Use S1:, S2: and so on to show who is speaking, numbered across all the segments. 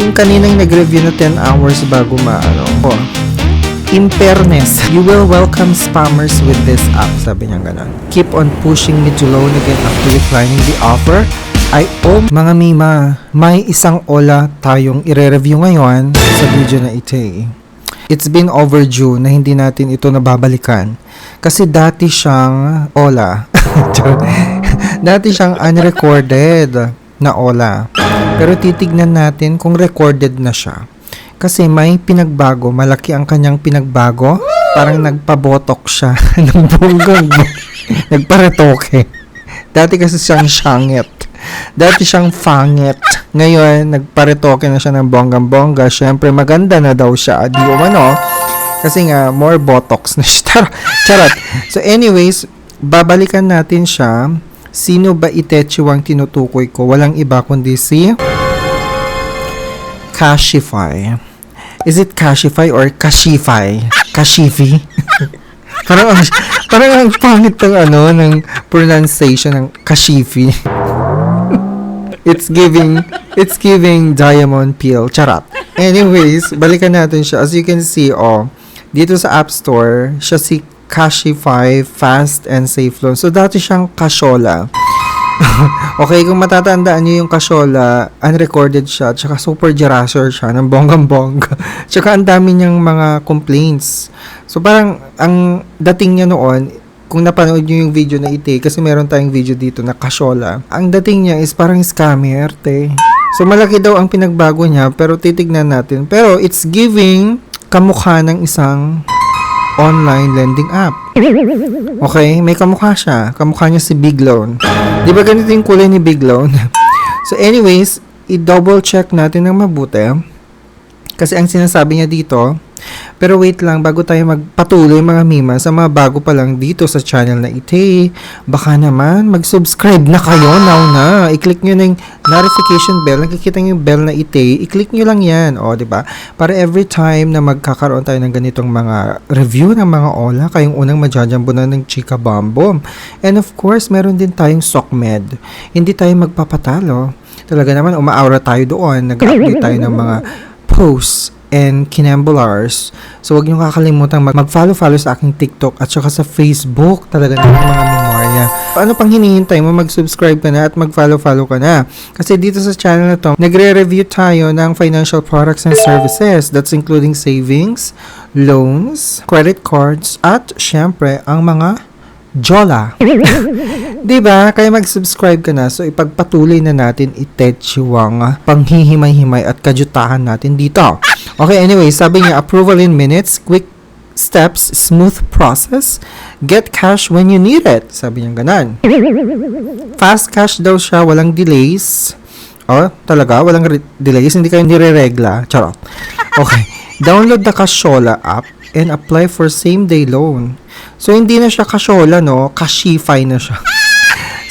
S1: yung kaninang nag-review na 10 hours bago maano. In fairness, you will welcome spammers with this app. Sabi niya ganon. Keep on pushing me to loan again after declining the offer. Mga Mima, may isang Ola tayong ire-review ngayon sa video na ito. It's been overdue na hindi natin ito nababalikan. Kasi dati siyang Ola. Dati siyang unrecorded na Ola. Pero titignan natin kung recorded na siya. Kasi may pinagbago. Malaki ang kanyang pinagbago. Parang nagpabotok siya ng bunggong. Nagparetoke. Dati kasi siyang syangit. Dati siyang fangit. Ngayon, nagparetoke na siya ng bonggang-bongga. Siyempre, maganda na daw siya. Di umano. Kasi nga, more botox na siya. Charot. So, anyways, babalikan natin siya. Sino ba Itechiwang tinutukoy ko? Walang iba kundi si Kashify. Is it Kashify or Kashify? Kashifi? parang ang pangit ng pronunciation ng Kashifi. It's giving diamond peel. Charot. Anyways, balikan natin siya. As you can see, dito sa App Store, siya si Kashify Fast and Safe Loan. So, dati siyang Kashola. Okay, kung matatandaan niyo yung Kashola, unrecorded siya, tsaka super jarasor siya, ng bonggang-bongga. Tsaka ang dami niyang mga complaints. So, parang, ang dating niya noon, kung napanood niyo yung video na ite, kasi meron tayong video dito na Kashola, ang dating niya is parang scammer, te. So, malaki daw ang pinagbago niya, pero titignan natin. Pero, it's giving kamukha ng isang online lending app. Okay, may kamukha siya. Kamukha niya si Big Loan. Di ba ganito yung kulay ni Big Loan? So, anyways, i-double check natin ng mabuti. Kasi ang sinasabi niya dito, pero wait lang, bago tayo magpatuloy mga Mima, sa mga bago pa lang dito sa channel na ite, baka naman mag-subscribe na kayo now na. I-click nyo na yung notification bell. Nakikita nyo yung bell na ite, i-click nyo lang yan. Diba? Para every time na magkakaroon tayo ng ganitong mga review ng mga Ola, kayong unang majajambo na ng Chika Bomb. And of course, meron din tayong SOCMED. Hindi tayo magpapatalo. Talaga naman, umaaura tayo doon. Nag-update tayo ng mga posts and kinembulars. So, huwag niyo kakalimutan mag-follow sa aking TikTok at saka sa Facebook. Talaga naman mga memorya. Ano pang hinihintay mo? Mag-subscribe ka na at mag-follow ka na. Kasi dito sa channel na to, nagre-review tayo ng financial products and services. That's including savings, loans, credit cards, at syempre, ang mga Jola. Diba? Kaya mag-subscribe ka na. So, ipagpatuloy na natin Itechiwang panghihimay-himay at kajutahan natin dito. Okay, anyway, sabi niya, approval in minutes, quick steps, smooth process, get cash when you need it. Sabi niya ganan. Fast cash daw siya, walang delays. Talaga? Walang delays? Hindi kayo nire-regla? Charot. Okay. Download the Kashola app and apply for same-day loan. So, hindi na siya Kashola, no? Kashify na siya.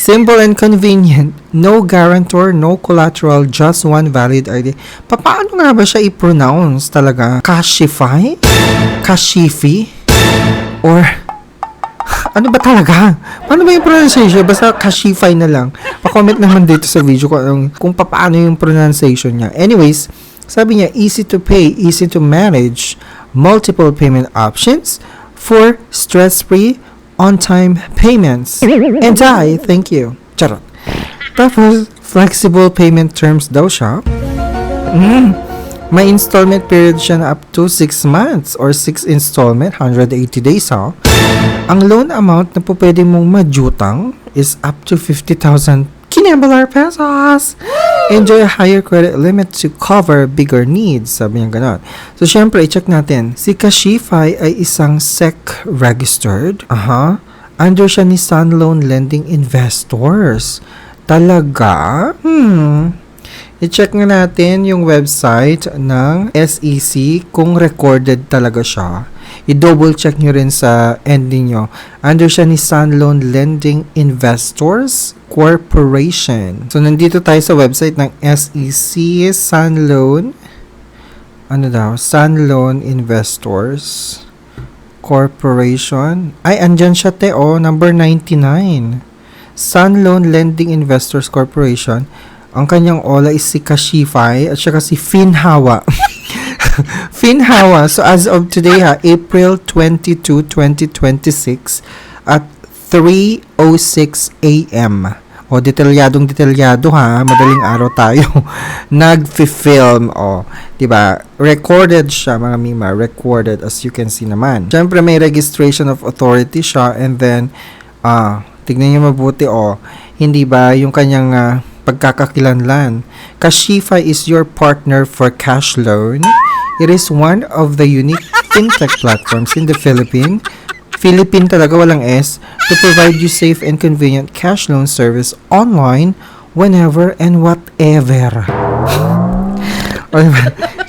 S1: Simple and convenient. No guarantor, no collateral, just one valid ID. Paano nga ba siya i-pronounce talaga? Kashify? Kashifi? Or, ano ba talaga? Paano ba yung pronunciation? Basta Kashify na lang. Pa-comment naman dito sa video kung paano yung pronunciation niya. Anyways, sabi niya, easy to pay, easy to manage, multiple payment options for stress-free, on-time payments. And thank you. Charot. Tapos, flexible payment terms daw siya. May installment period siya na up to 6 months or 6 installment, 180 days ha. Ang loan amount na po pwede mong majutang is up to 50,000 Kinembullar pesos. Enjoy a higher credit limit to cover bigger needs. Sabi niya ganon. So, syempre, i-check natin. Si Kashify ay isang SEC registered. Under siya ni Sun Loan Lending Investors. Talaga? I-check nga natin yung website ng SEC kung recorded talaga siya. I-double check nyo rin sa ending nyo. Under siya ni Sun Loan Lending Investors Corporation. So, nandito tayo sa website ng SEC, Sun Loan, Sun Loan Investors Corporation. Ay, andyan siya number 99. Sun Loan Lending Investors Corporation. Ang kanyang Ola is si Kashify at saka si Finhawa. Finhawa. So as of today April 22, 2026 at 3:06 a.m. O, detalyado madaling araw tayo. Nag-film, diba? Recorded siya, mga mima, recorded as you can see naman. Siyempre, may registration of authority siya, and then, tignan niyo mabuti, hindi ba yung kanyang pagkakakilanlan. Kashify is your partner for cash loan. It is one of the unique fintech platforms in the Philippines. Philippine talaga, walang S, to provide you safe and convenient cash loan service online, whenever and whatever.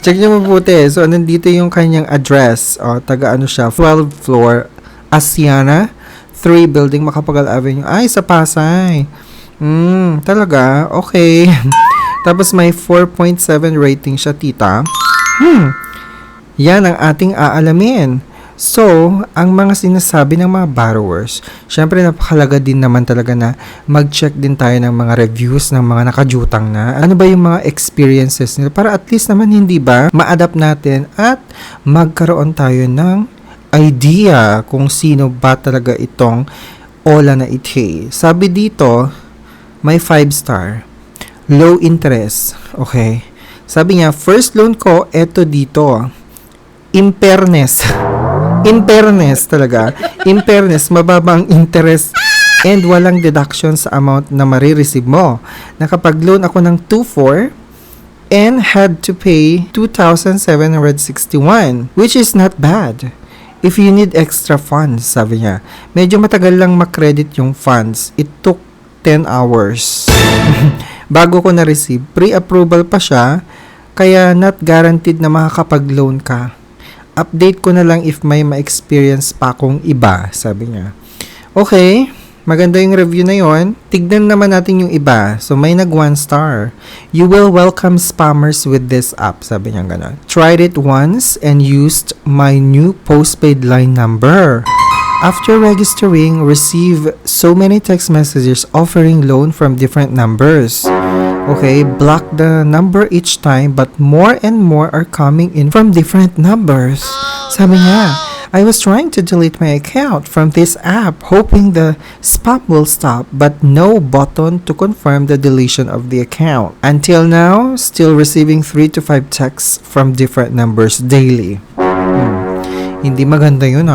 S1: Check nyo mabuti. So, nandito yung kanyang address. Taga ano siya, 12th floor, Asiana, 3 Building, Macapagal Avenue. Ay, sa Pasay. Talaga? Okay. Tapos may 4.7 rating siya, tita. Yan ang ating aalamin. So, ang mga sinasabi ng mga borrowers, syempre napakalaga din naman talaga na mag-check din tayo ng mga reviews ng mga nakajutang na. Ano ba yung mga experiences nila? Para at least naman hindi ba ma-adapt natin at magkaroon tayo ng idea kung sino ba talaga itong Ola na ite. Sabi dito, may 5-star. Low interest. Okay. Sabi niya, first loan ko, eto dito. In fairness, mababang interest and walang deduction sa amount na marireceive mo. Nakapag-loan ako ng 2.4 and had to pay 2,761, which is not bad. If you need extra funds, sabi niya. Medyo matagal lang makredit yung funds. It took 10 hours. Bago ko na-receive, pre-approval pa siya, kaya not guaranteed na makakapag-loan ka. Update ko na lang if may ma-experience pa akong iba, sabi niya. Okay, maganda yung review na yon. Tignan naman natin yung iba. So, may nag 1 star. You will welcome spammers with this app, sabi niya gano'n. Tried it once and used my new postpaid line number. After registering, receive so many text messages offering loan from different numbers. Okay, block the number each time but more and more are coming in from different numbers. Sabi niya, I was trying to delete my account from this app hoping the spam will stop but no button to confirm the deletion of the account. Until now, still receiving 3 to 5 texts from different numbers daily. Hindi maganda yun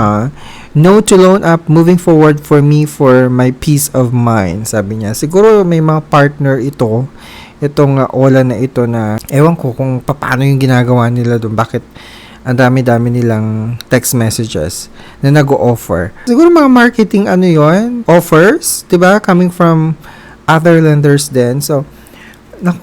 S1: No to loan app moving forward for me for my peace of mind, sabi niya. Siguro may mga partner itong Ola na ito na ewan ko kung paano yung ginagawa nila doon. Bakit ang dami-dami nilang text messages na nag-o-offer. Siguro mga marketing yon offers, 'di ba? Coming from other lenders din. So,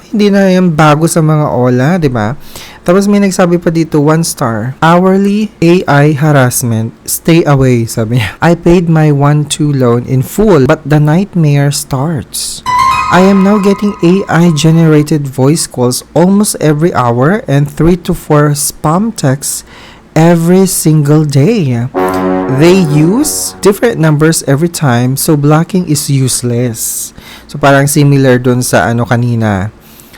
S1: hindi na yan bago sa mga Ola, 'di ba? Tapos may nagsabi pa dito, 1 star. Hourly AI harassment. Stay away, sabi niya. I paid my 1-2 loan in full, but the nightmare starts. I am now getting AI-generated voice calls almost every hour and 3 to 4 spam texts every single day. They use different numbers every time, so blocking is useless. So parang similar dun sa kanina.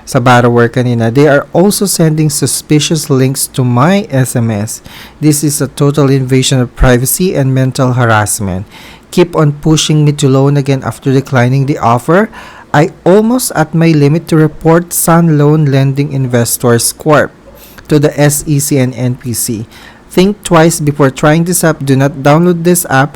S1: Sa borrower kanina, they are also sending suspicious links to my SMS. This is a total invasion of privacy and mental harassment. Keep on pushing me to loan again after declining the offer. I almost at my limit to report Sun Loan Lending Investors Corp to the SEC and NPC. Think twice before trying this app. Do not download this app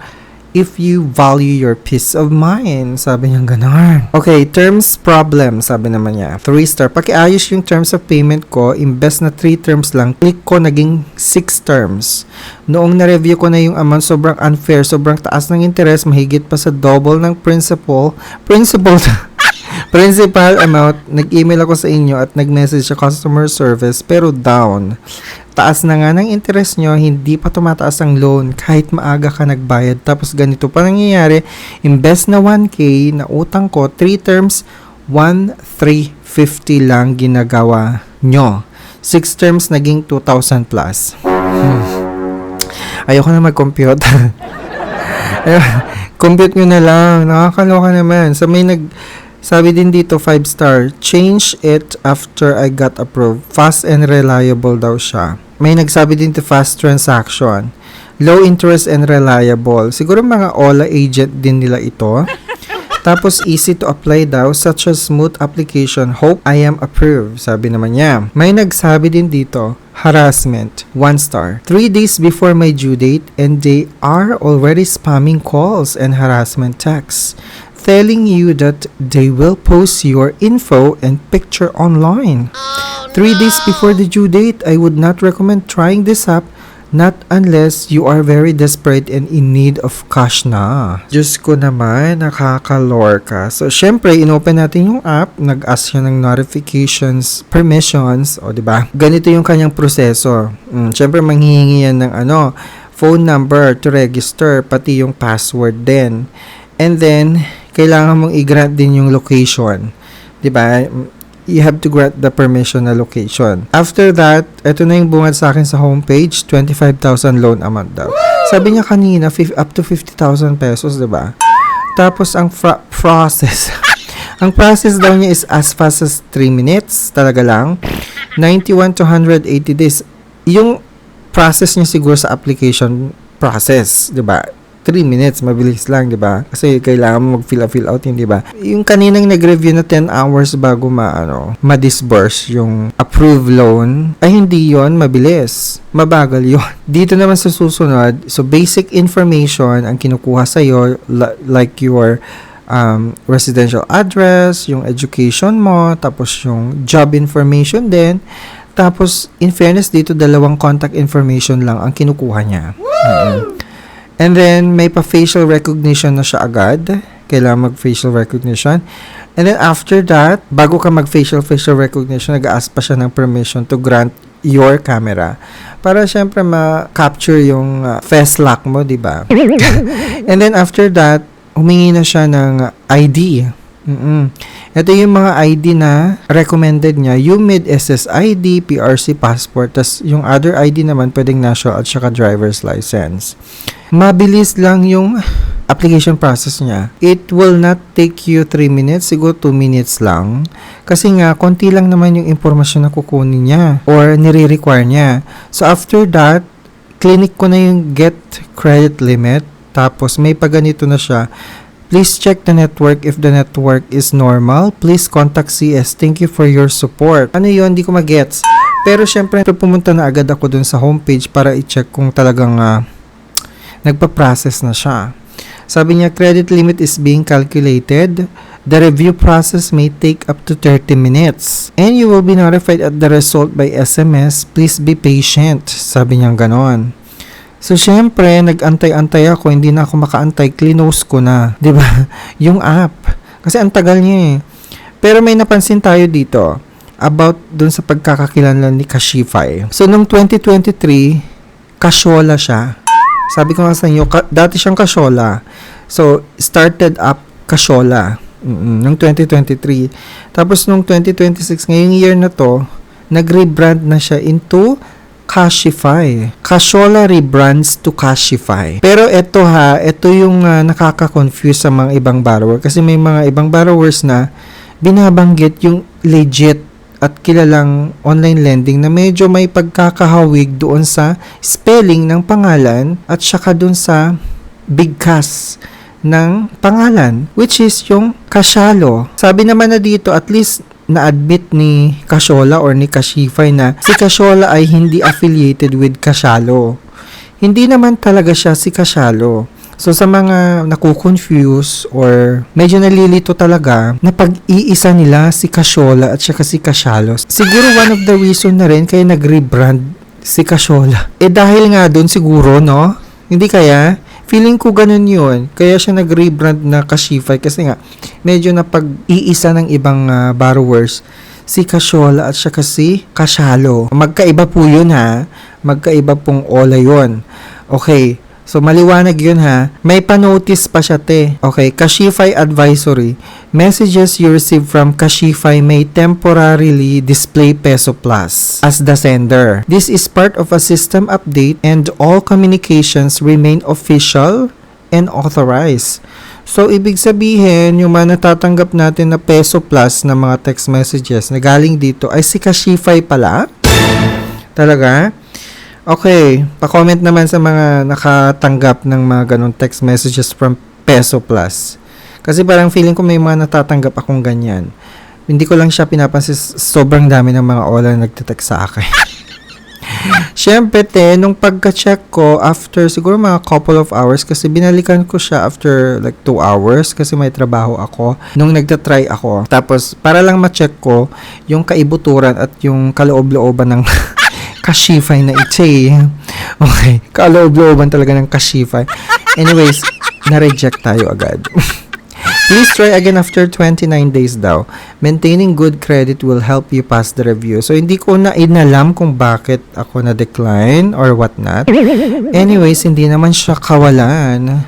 S1: if you value your peace of mind. Sabi niya ganon. Okay, terms problem, sabi naman niya. 3 star. Pakiayos yung terms of payment ko. Imbes na 3 terms lang, click ko naging 6 terms. Noong na-review ko na yung amount, sobrang unfair. Sobrang taas ng interest. Mahigit pa sa double ng principal amount. Nag-email ako sa inyo at nag-message sa customer service pero down. Taas na nga ng interest nyo, hindi pa tumataas ang loan kahit maaga ka nagbayad. Tapos ganito pa nangyayari, imbes na 1K na utang ko, 3 terms, 1,350 lang ginagawa nyo. 6 terms naging 2,000 plus. Ayoko na mag-compute. Compute nyo na lang, nakakaloka naman. So may Sabi din dito, 5 star. Change it after I got approved. Fast and reliable daw siya. May nagsabi din to fast transaction. Low interest and reliable. Siguro mga Ola agent din nila ito. Tapos easy to apply daw, such as smooth application. Hope I am approved. Sabi naman niya. May nagsabi din dito, harassment. 1 star. 3 days before my due date and they are already spamming calls and harassment texts, telling you that they will post your info and picture online. 3 days before the due date, I would not recommend trying this app, not unless you are very desperate and in need of cash na. Diyos ko naman, nakakalore ka. So, syempre, inopen natin yung app, nag-ask siya ng notifications, permissions, o diba? Ganito yung kanyang proseso. Syempre, manghihingi yan ng phone number to register, pati yung password din. And then, kailangan mong i-grant din yung location. Diba? You have to grant the permission na location. After that, ito na yung bungad sa akin sa homepage, 25,000 loan amount daw. Sabi niya kanina, up to 50,000 pesos, diba? Tapos, ang process, ang process daw niya is as fast as 3 minutes, talaga lang. 91 to 180 days. Yung process niya siguro sa application process, diba? 3 minutes, mabilis lang, di ba? Kasi kailangan mo mag-fill out, hindi ba? Yung kaninang nag-review na 10 hours bago ma-disburse yung approved loan, ay hindi yon mabilis. Mabagal yon. Dito naman sa susunod, so basic information ang kinukuha sa'yo, like your residential address, yung education mo, tapos yung job information din. Tapos, in fairness dito, 2 contact information lang ang kinukuha niya. And then, may pa-facial recognition na siya agad. Kailangan mag-facial recognition. And then, after that, bago ka mag-facial recognition, nag-ask pa siya ng permission to grant your camera. Para, syempre, ma-capture yung face lock mo, di ba? And then, after that, humingi na siya ng ID. Ito yung mga ID na recommended niya. UMID, SSID, PRC, passport. Tas yung other ID naman, pwedeng national at saka driver's license. Mabilis lang yung application process niya. It will not take you 3 minutes, siguro 2 minutes lang. Kasi nga, konti lang naman yung impormasyon na kukunin niya or nire-require niya. So, after that, clinic ko na yung get credit limit. Tapos, may paganito na siya. Please check the network if the network is normal. Please contact CS. Thank you for your support. Ano yun? Hindi ko magets. Pero, syempre, pumunta na agad ako dun sa homepage para i-check kung talagang nagpa-process na siya. Sabi niya, credit limit is being calculated. The review process may take up to 30 minutes. And you will be notified at the result by SMS. Please be patient. Sabi niya ganon. So, syempre, nag-antay-antay ako. Hindi na ako makaantay. Clinose ko na. Diba? Yung app. Kasi ang tagal niya eh. Pero may napansin tayo dito about dun sa pagkakakilanlan ni Kashify. So, noong 2023, Kasyola siya. Sabi ko nga sa inyo, dati siyang Kasyola. So, started up Kasyola noong 2023. Tapos, noong 2026, ngayong year na to, nag-rebrand na siya into Kashify. Kasyola rebrands to Kashify. Pero ito yung nakaka-confuse sa mga ibang borrower. Kasi may mga ibang borrowers na binabanggit yung legit at kilalang online lending na medyo may pagkakahawig doon sa spelling ng pangalan at saka doon sa bigkas ng pangalan, which is yung Kasyalo. Sabi naman na dito, at least na-admit ni Kasyola or ni Kashify na si Kasyola ay hindi affiliated with Kasyalo. Hindi naman talaga siya si Kasyalo. So, sa mga nakukonfuse or medyo nalilito talaga na pag-iisa nila si Kasyola at saka si Kasyalo. Siguro one of the reason na rin kaya nag-rebrand si Kasyola. Dahil nga doon siguro, no? Hindi kaya? Feeling ko ganun yun. Kaya siya nag-rebrand na Kashify kasi nga medyo na pag-iisa ng ibang borrowers si Kasyola at saka si Kasyalo. Magkaiba po yun Magkaiba pong Ola yun. Okay. So, maliwanag yun May pa-notice pa siya Okay, Kashify Advisory. Messages you receive from Kashify may temporarily display Peso Plus as the sender. This is part of a system update and all communications remain official and authorized. So, ibig sabihin, yung mga natatanggap natin na peso plus na mga text messages na galing dito ay si Kashify pala? Talaga? Okay, pa-comment naman sa mga nakatanggap ng mga ganong text messages from peso plus. Kasi parang feeling ko may mga natatanggap akong ganyan. Hindi ko lang siya pinapansin, sobrang dami ng mga ola na nagte-text sa akin. Siyempre, nung pagka-check ko, after siguro mga couple of hours, kasi binalikan ko siya after like 2 hours, kasi may trabaho ako, nung nagtatry ako. Tapos, para lang ma-check ko, yung kaibuturan at yung kaloob-looban ng Kashify na Iche. Okay, kaloob-looban talaga ng Kashify. Anyways, na-reject tayo agad. Please try again after 29 days daw. Maintaining good credit will help you pass the review. So, hindi ko na inalam kung bakit ako na-decline or whatnot. Anyways, hindi naman siya kawalan.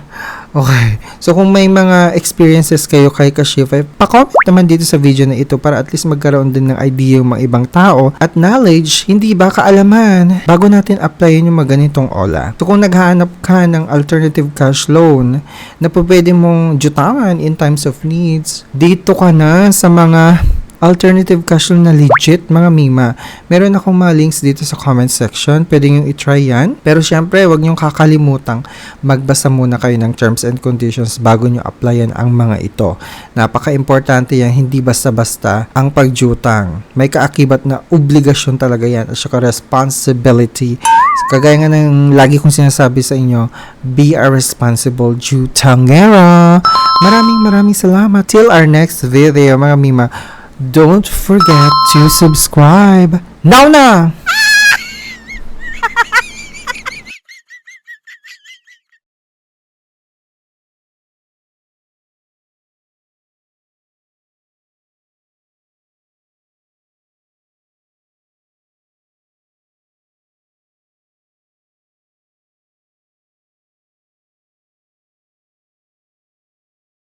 S1: Okay. So, kung may mga experiences kayo kay Kashify, pa-comment naman dito sa video na ito para at least magkaroon din ng idea yung mga ibang tao at knowledge, hindi ba kaalaman bago natin applyin yung mga ganitong ola. So, kung naghahanap ka ng alternative cash loan na pwede mong jutangan in times of needs, dito ka na sa mga alternative cash loan na legit, mga mima. Meron akong mga links dito sa comment section. Pwede nyo i-try yan. Pero syempre, wag nyo kakalimutang magbasa muna kayo ng terms and conditions bago nyo applyan ang mga ito. Napaka-importante yan. Hindi basta-basta ang pagjutang. May kaakibat na obligasyon talaga yan at saka responsibility. Kagaya nga ng lagi kong sinasabi sa inyo, be a responsible jutangera. Maraming salamat. Till our next video, mga mima. Don't forget to subscribe. Now na!